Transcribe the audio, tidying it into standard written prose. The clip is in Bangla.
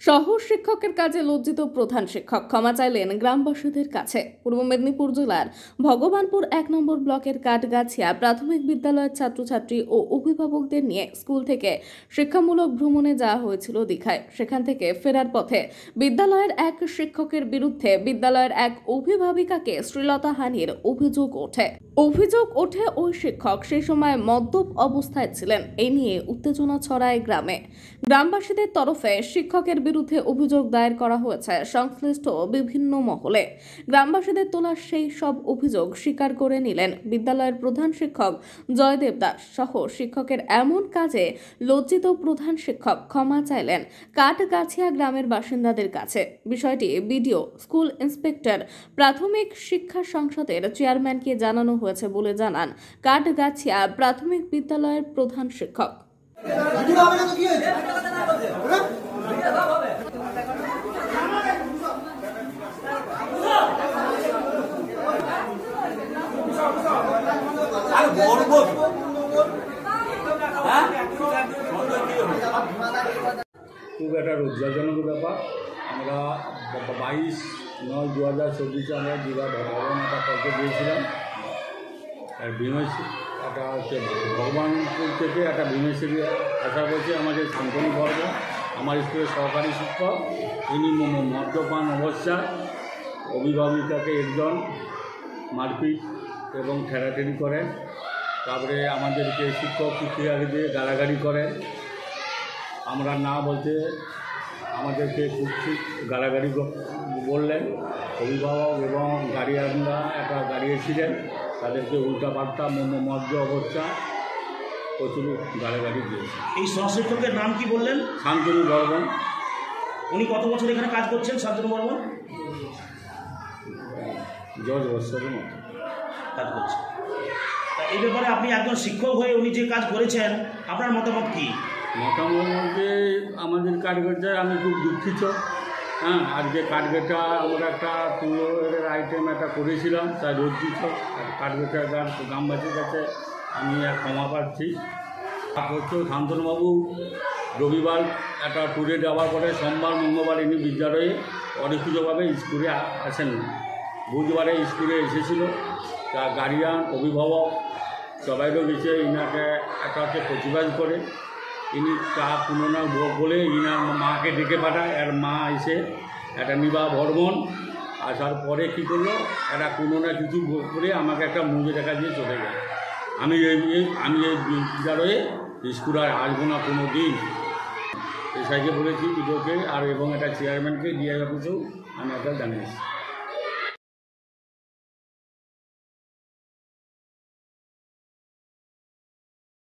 সহ শিক্ষকের কাজে লজ্জিত প্রধান শিক্ষক ক্ষমা চাইলেন গ্রামবাসীদের কাছে। পূর্ব মেদিনীপুর জেলার ভগবানপুর ১ নম্বর ব্লকের কাঠগাছিয়া প্রাথমিক বিদ্যালয়ের ছাত্রছাত্রী ও অভিভাবকদের নিয়ে স্কুল থেকে শিক্ষামূলক ভ্রমণে যাওয়া হয়েছিল দীঘায়। সেখান থেকে ফেরার পথে বিদ্যালয়ের এক শিক্ষকের বিরুদ্ধে বিদ্যালয়ের এক অভিভাবিকাকে শ্লীলতাহানির অভিযোগ ওঠে। ওই শিক্ষক সেই সময় মদ্যপ অবস্থায় ছিলেন। এই নিয়ে উত্তেজনা ছড়ায় গ্রামে। গ্রামবাসীদের তরফে শিক্ষকের বিরুদ্ধে অভিযোগ দায়ের করা হয়েছে সংশ্লিষ্ট বিভিন্ন মহলে। গ্রামবাসীদের তোলা সেই সব অভিযোগ স্বীকার করে নিলেন বিদ্যালয়ের প্রধান শিক্ষক জয়দেব দাস সহ শিক্ষকের এমন কাজে লজ্জিত প্রধান শিক্ষক ক্ষমা চাইলেন কাঠগাছিয়া গ্রামের বাসিন্দাদের কাছে। বিষয়টি বিডিও, স্কুল ইন্সপেক্টর, প্রাথমিক শিক্ষা সংসদের চেয়ারম্যানকে জানানো হয়েছে বলে জানান কাঠগাছিয়া প্রাথমিক বিদ্যালয়ের প্রধান শিক্ষক। খুব একটা লজ্জাজনক ব্যাপার। আমরা 22/9/2024 আমরা দীঘা ভগবানটা করতে গিয়েছিলাম। আর একটা হচ্ছে ভগবানপুর থেকে একটা বিমেশ্বরী আশা করছে আমাদের শান্তনু বর্গ, আমার স্কুলের সহকারী শিক্ষক। ইনি মদ্যপান অবস্থায় অভিভাবিকাকে একজন মারপিট এবং ঠেলাঠেলি করেন। তারপরে আমাদেরকে শিক্ষক শিক্ষিকাকে দিয়ে গালাগালি করেন। আমরা না বলতে আমাদেরকে খুব গালাগালি বললেন। অভিভাবক এবং গার্ডিয়ানরা একটা দাঁড়িয়েছিলেন, তাদেরকে উল্টাপাল্টা মদ্য অবস্থা প্রচুর গালাগালি দিয়েছে। এই সহশিক্ষকের নাম কি বললেন? শান্তনু বর্মন। উনি কত বছর এখানে কাজ করছেন? শান্তনু বর্মন 10 বছরের মতো কাজ করছেন। এই ব্যাপারে আপনি একজন শিক্ষক হয়ে উনি যে কাজ করেছেন, আপনার মতামত কি? মতামত বলতে আমাদের কাঠগড়ায় আমি খুব দুঃখিত। আজকে কাঠগড়া আমরা একটা তুলোর আইটেম একটা করেছিলাম, তাই লজ্জিত। কাঠগড়া গ্রামবাসীর কাছে আমি ক্ষমা পাচ্ছি। হচ্ছে শান্তনুবাবু রবিবার একটা ট্যুরে যাওয়ার পরে সোমবার মঙ্গলবার ইনি বিদ্যালয়ে অলিখিতভাবে স্কুলে আসেন না। বুধবারে স্কুলে এসেছিল। তা গার্ডিয়ান, অভিভাবক সবাইও গেছে, ইনাকে একটা হচ্ছে প্রতিবাদ করে। ইনি তা কোনো না বলে ইনার মাকে ডেকে পাঠায়। আর মা এসে একটা নিবা বর্মন আসার পরে কী করলো, একটা কোনো না কিছু করে আমাকে একটা মুজে টাকা দিয়ে চলে গেল। আমি এই বিদ্যালয়ে স্কুল আর আসবো না কোনো দিন। এসআইকে বলেছি, পিডিওকে আর এবং একটা চেয়ারম্যানকে ডিআই অফিসেও আমি একটা জানিয়েছি।